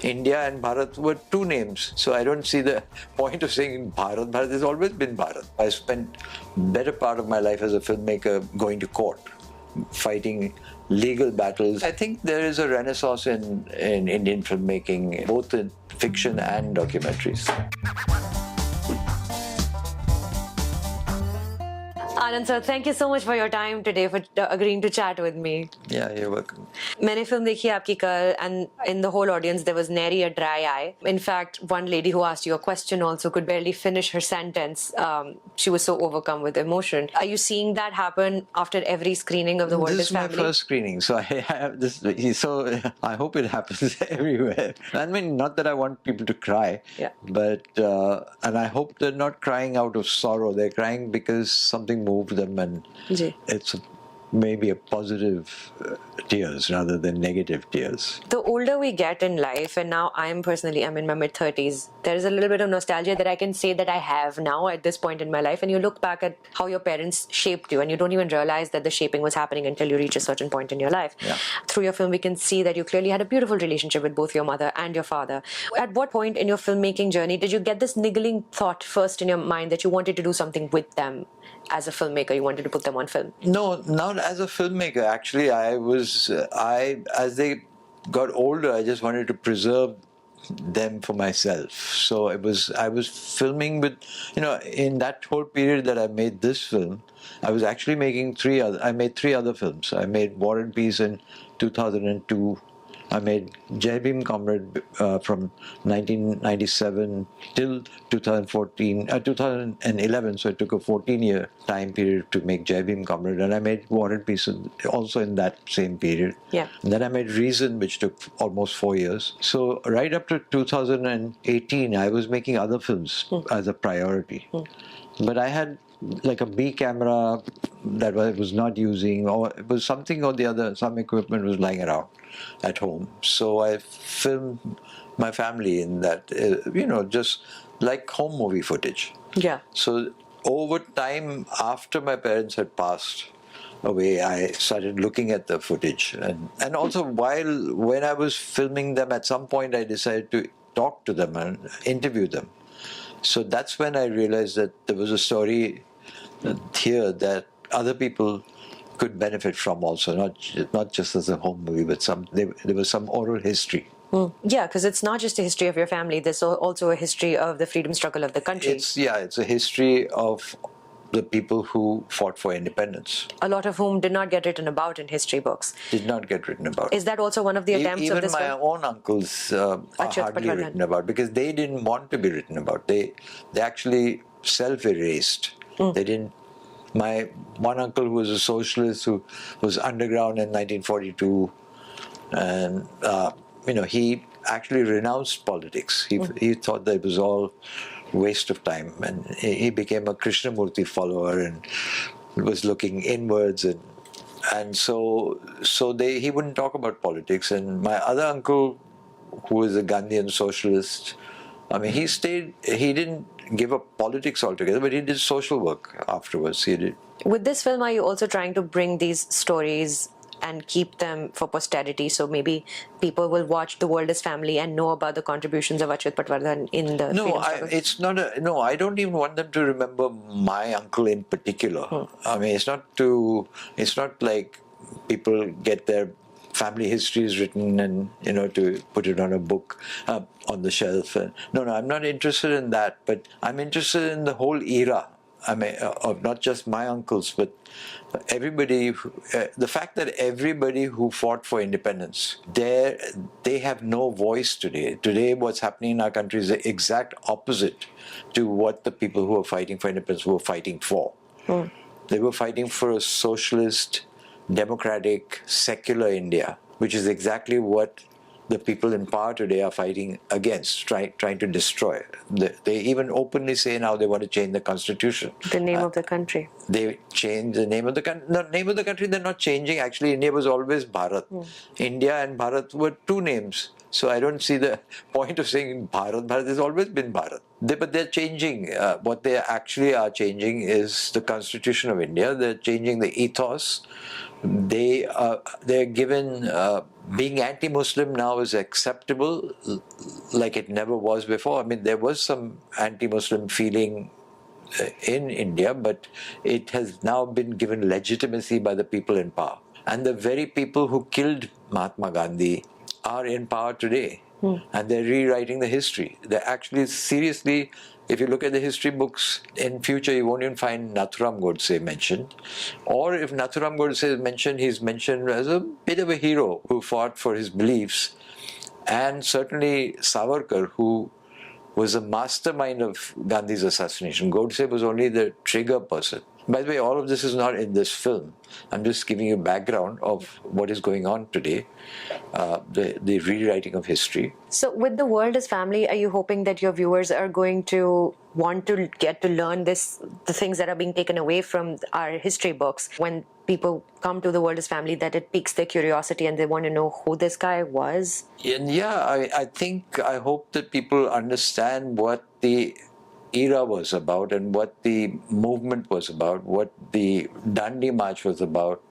India and Bharat were two names. So I don't see the point of saying Bharat. Bharat has always been Bharat. I spent better part of my life as a filmmaker going to court, fighting legal battles. I think there is a renaissance in Indian filmmaking, both in fiction and documentaries. Anand sir, thank you so much for your time today, for agreeing to chat with me. Yeah, you're welcome. मैंने film देखी आपकी कल, and in the whole audience there was nary a dry eye. In fact, one lady who asked you a question also could barely finish her sentence. She was so overcome with emotion. Are you seeing that happen after every screening of The World This is Family? This is my first screening, so I have this. So I hope it happens everywhere. I mean, not that I want people to cry, Yeah. but and I hope they're not crying out of sorrow. They're crying because something moved them, and ji. it's maybe a positive tears rather than negative tears. The older we get in life, and now I'm in my mid-30s, there is a little bit of nostalgia that I can say that I have now at this point in my life. And you look back at how your parents shaped you, and you don't even realize that the shaping was happening until you reach a certain point in your life. Yeah. Through your film, we can see that you clearly had a beautiful relationship with both your mother and your father. At what point in your filmmaking journey did you get this niggling thought first in your mind that you wanted to do something with them as a filmmaker? You wanted to put them on film? No, not as a filmmaker. Actually, as they got older, I just wanted to preserve them for myself. So I was filming with, in that whole period that I made this film, I was actually making I made three other films. I made War and Peace in 2002. I made Jai Bhim Comrade from 1997 till 2011, so it took a 14-year time period to make Jai Bhim Comrade, and I made War and Peace also in that same period. Yeah. And then I made Reason, which took almost 4 years. So right up to 2018, I was making other films as a priority. But I had like a B camera that I was not using, or it was something or the other, some equipment was lying around at home. So I filmed my family in that, just like home movie footage. Yeah. So over time, after my parents had passed away, I started looking at the footage. And also when I was filming them, at some point I decided to talk to them and interview them. So that's when I realized that there was a story here that other people could benefit from also, not just as a home movie, but there was some oral history. Yeah, because it's not just a history of your family, there's also a history of the freedom struggle of the country. It's a history of the people who fought for independence. A lot of whom did not get written about in history books. Did not get written about. Is that also one of the attempts of this film? Even my own uncles are hardly written about because they didn't want to be written about. They actually self-erased. They didn't. My one uncle who was a socialist who was underground in 1942, and he actually renounced politics. He thought that it was all waste of time, and he became a Krishnamurti follower and was looking inwards, and so he wouldn't talk about politics. And my other uncle, who was a Gandhian socialist, he didn't give up politics altogether, but he did social work afterwards. He did. With this film, are you also trying to bring these stories and keep them for posterity, so maybe people will watch The World is Family and know about the contributions of Anand Patwardhan in the it's not I don't even want them to remember my uncle in particular. It's not like people get their family histories written and to put it on a book on the shelf. No, I'm not interested in that, but I'm interested in the whole era. Of not just my uncles, but everybody. The fact that everybody who fought for independence, they have no voice today. Today, what's happening in our country is the exact opposite to what the people who are fighting for independence were fighting for. They were fighting for a socialist, democratic, secular India, which is exactly what the people in power today are fighting against, trying to destroy. They even openly say now they want to change the constitution. The name of the country. They change the name of the country. The name of the country they're not changing. Actually, India was always Bharat. India and Bharat were two names. So I don't see the point of saying Bharat. Bharat has always been Bharat. But they're changing. What they actually are changing is the constitution of India. They're changing the ethos they're given being anti-Muslim now is acceptable like it never was before. I mean, there was some anti-Muslim feeling in India, but it has now been given legitimacy by the people in power. And the very people who killed Mahatma Gandhi are in power today. And they're rewriting the history. They're actually, seriously, if you look at the history books, in future you won't even find Nathuram Godse mentioned. Or if Nathuram Godse is mentioned, he's mentioned as a bit of a hero who fought for his beliefs. And certainly Savarkar, who was the mastermind of Gandhi's assassination. Godse was only the trigger person. By the way, all of this is not in this film. I'm just giving you background of what is going on today, the rewriting of history. So with The World as Family, are you hoping that your viewers are going to want to get to learn the things that are being taken away from our history books? When people come to The World as Family, that it piques their curiosity and they want to know who this guy was? And I hope that people understand what the era was about and what the movement was about, what the Dandi March was about,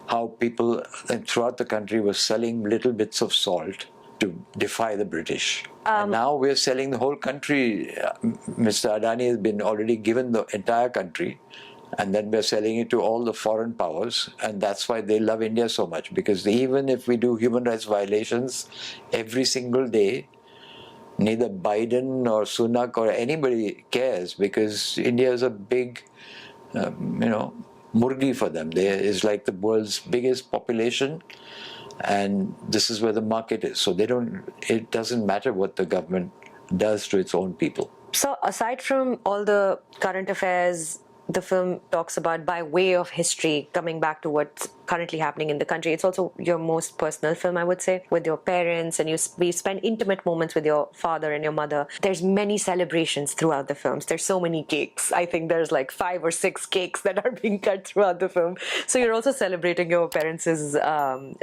how people throughout the country were selling little bits of salt to defy the British. And now we're selling the whole country. Mr. Adani has been already given the entire country, and then we're selling it to all the foreign powers, and that's why they love India so much, because even if we do human rights violations every single day, neither Biden or Sunak or anybody cares, because India is a big, murgi for them. There is like the world's biggest population, and this is where the market is. So it doesn't matter what the government does to its own people. So aside from all the current affairs the film talks about by way of history, coming back to what's currently happening in the country, it's also your most personal film, I would say, with your parents, and we spend intimate moments with your father and your mother. There's many celebrations throughout the films. There's so many cakes. I think there's like 5 or 6 cakes that are being cut throughout the film. So you're also celebrating your parents'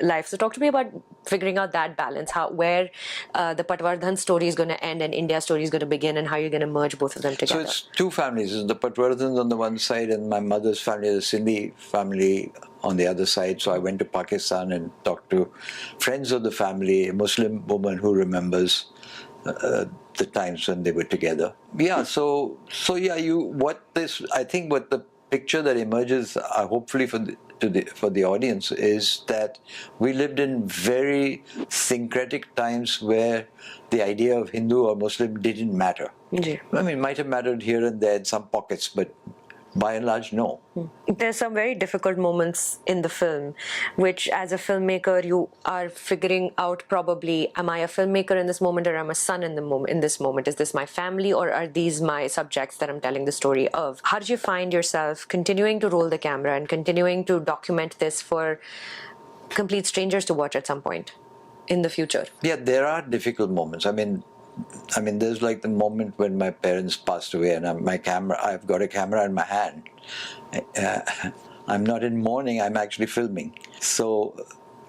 life. So talk to me about figuring out that balance, where the Patwardhan story is going to end and India's story is going to begin, and how you're going to merge both of them together. So it's two families. The Patwardhans on the one side and my mother's family, the Sindhi family, on the other side. So I went to Pakistan and talked to friends of the family, a Muslim woman who remembers the times when they were together. Yeah, I think what the picture that emerges, hopefully for the audience, is that we lived in very syncretic times where the idea of Hindu or Muslim didn't matter. Yeah. I mean, it might have mattered here and there in some pockets, but by and large, no. There's some very difficult moments in the film, which as a filmmaker, you are figuring out probably, am I a filmmaker in this moment, or am I a son in this moment? Is this my family, or are these my subjects that I'm telling the story of? How did you find yourself continuing to roll the camera and continuing to document this for complete strangers to watch at some point in the future? Yeah, there are difficult moments. I mean, there's like the moment when my parents passed away, and I've got a camera in my hand. I'm not in mourning, I'm actually filming. So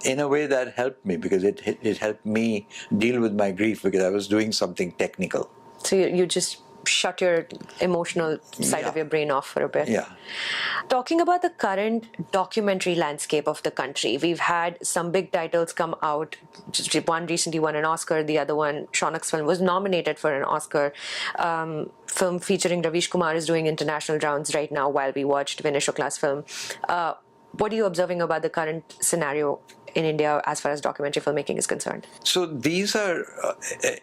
in a way that helped me, because it helped me deal with my grief, because I was doing something technical. So you just shut your emotional side of your brain off for a bit. Yeah. Talking about the current documentary landscape of the country, we've had some big titles come out. Just one recently won an Oscar. The other one, Shaunak's film, was nominated for an Oscar. Film featuring Ravish Kumar is doing international rounds right now while we watched Vinay Shukla's film. What are you observing about the current scenario in India as far as documentary filmmaking is concerned? So these are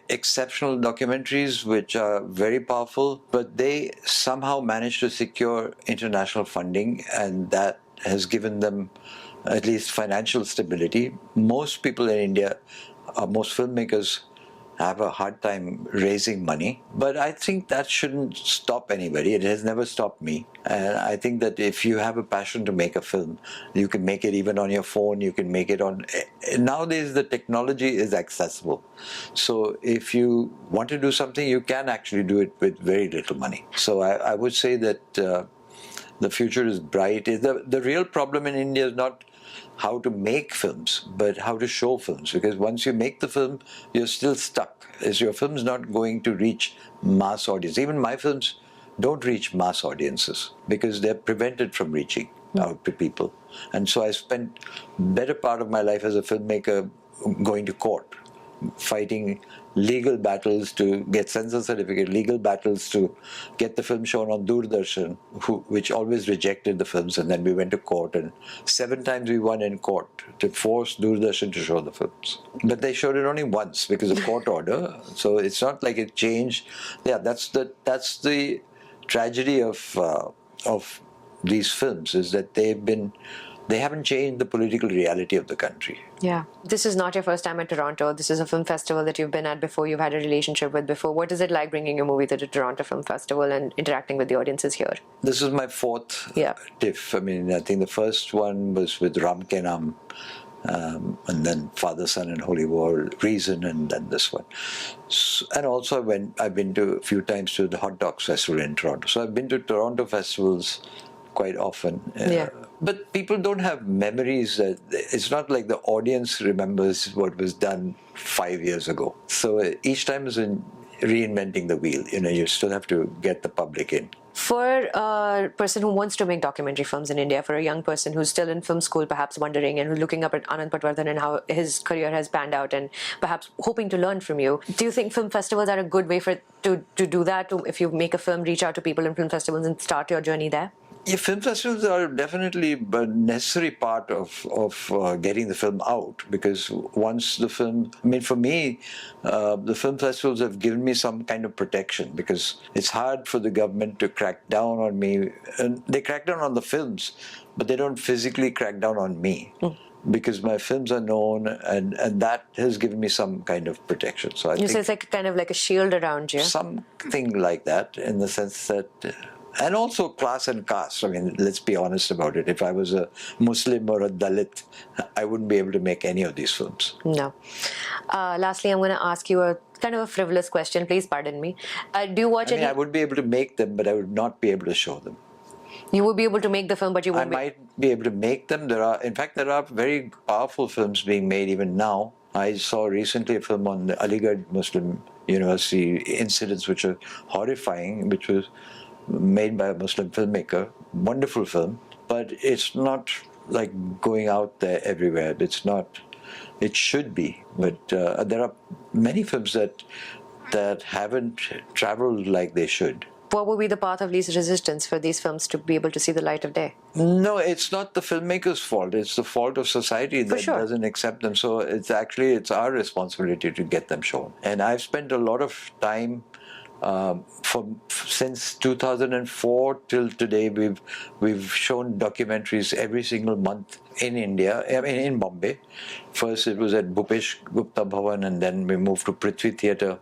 exceptional documentaries which are very powerful, but they somehow managed to secure international funding, and that has given them at least financial stability. Most people in India, most filmmakers, have a hard time raising money, but I think that shouldn't stop anybody. It has never stopped me, and I think that if you have a passion to make a film, you can make it even on your phone. You can make it on. Nowadays, the technology is accessible, so if you want to do something, you can actually do it with very little money. So I would say that the future is bright. The real problem in India is not how to make films, but how to show films. Because once you make the film, you're still stuck. Your film's not going to reach mass audience. Even my films don't reach mass audiences because they're prevented from reaching. out to people. And so I spent better part of my life as a filmmaker going to court, fighting legal battles to get censor certificate, legal battles to get the film shown on Doordarshan, which always rejected the films, and then we went to court, and 7 times we won in court to force Doordarshan to show the films. But they showed it only once because of court order, so it's not like it changed. Yeah, that's the tragedy of these films, is that they haven't changed the political reality of the country. Yeah. This is not your first time at Toronto. This is a film festival that you've been at before, you've had a relationship with before. What is it like bringing your movie to the Toronto Film Festival and interacting with the audiences here? This is my 4th Tiff. I mean, I think the first one was with Ram Ke Naam, and then Father, Son and Holy War, Reason, and then this one. And also I've been to a few times to the Hot Dogs Festival in Toronto. So I've been to Toronto festivals quite often. But people don't have memories. It's not like the audience remembers what was done 5 years ago. So each time is reinventing the wheel. You still have to get the public in. For a person who wants to make documentary films in India, for a young person who's still in film school, perhaps wondering and who's looking up at Anand Patwardhan and how his career has panned out and perhaps hoping to learn from you, do you think film festivals are a good way to do that? If you make a film, reach out to people in film festivals and start your journey there? Yeah, film festivals are definitely a necessary part of getting the film out, because once the film, I mean, for me, the film festivals have given me some kind of protection, because it's hard for the government to crack down on me. And they crack down on the films, but they don't physically crack down on me. Because my films are known, and that has given me some kind of protection. So I think it's like kind of like a shield around you. Something like that, in the sense that. And also class and caste. I mean, let's be honest about it. If I was a Muslim or a Dalit, I wouldn't be able to make any of these films. No. Lastly, I'm going to ask you a kind of a frivolous question. Please pardon me. Do you watch I would be able to make them, but I would not be able to show them. You would be able to make the film, but you won't. I might be able to make them. In fact, there are very powerful films being made even now. I saw recently a film on the Aligarh Muslim University incidents, which are horrifying, which was made by a Muslim filmmaker. Wonderful film, but it's not like going out there everywhere. It's not. It should be, but there are many films that haven't traveled like they should. What would be the path of least resistance for these films to be able to see the light of day? No, it's not the filmmaker's fault. It's the fault of society that doesn't accept them. So it's our responsibility to get them shown. And I've spent a lot of time since 2004 till today. We've shown documentaries every single month in India. I mean, in Bombay. First it was at Bhupesh Gupta Bhavan, and then we moved to Prithvi Theatre.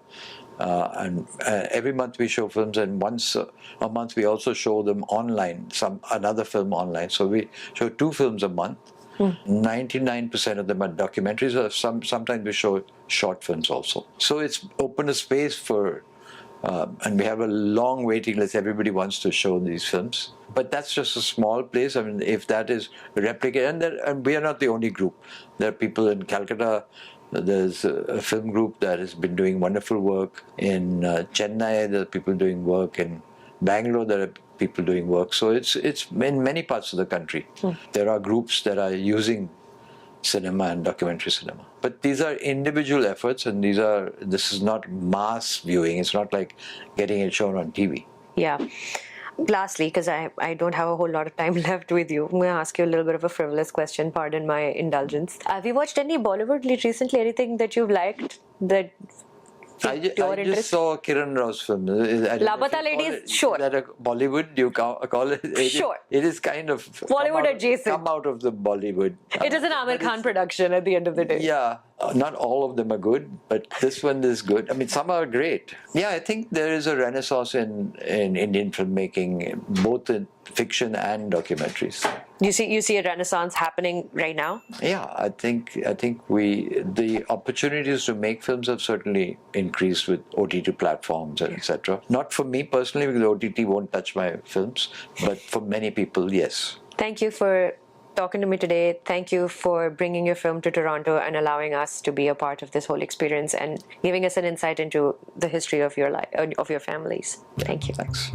And every month we show films, and once a month we also show them online, another film online. So we show 2 films a month. 99% of them are documentaries, or sometimes we show short films also. So it's opened a space for, and we have a long waiting list. Everybody wants to show these films. But that's just a small place. I mean, if that is replicated, and we are not the only group. There are people in Calcutta. There's a film group that has been doing wonderful work. In Chennai, there are people doing work. In Bangalore, there are people doing work. So it's in many parts of the country. There are groups that are using cinema and documentary cinema. But these are individual efforts, and this is not mass viewing. It's not like getting it shown on TV. Yeah. Lastly, because I don't have a whole lot of time left with you, I'm going to ask you a little bit of a frivolous question. Pardon my indulgence. Have you watched any Bollywood recently? Anything that you've liked that I just saw Kiran Rao's film. Labata Ladies, sure. Is that a Bollywood? Do you call it? Sure. It is kind of Bollywood adjacent. Come out of the Bollywood. It is an Amir Khan production at the end of the day. Yeah. Not all of them are good, but this one is good. I mean, some are great. Yeah, I think there is a renaissance in Indian filmmaking, both in fiction and documentaries. You see a renaissance happening right now? Yeah, I think the opportunities to make films have certainly increased with OTT platforms and etc. Not for me personally, because OTT won't touch my films, but for many people, yes. Thank you for talking to me today. Thank you for bringing your film to Toronto and allowing us to be a part of this whole experience and giving us an insight into the history of your life, of your families. Thank you. Thanks.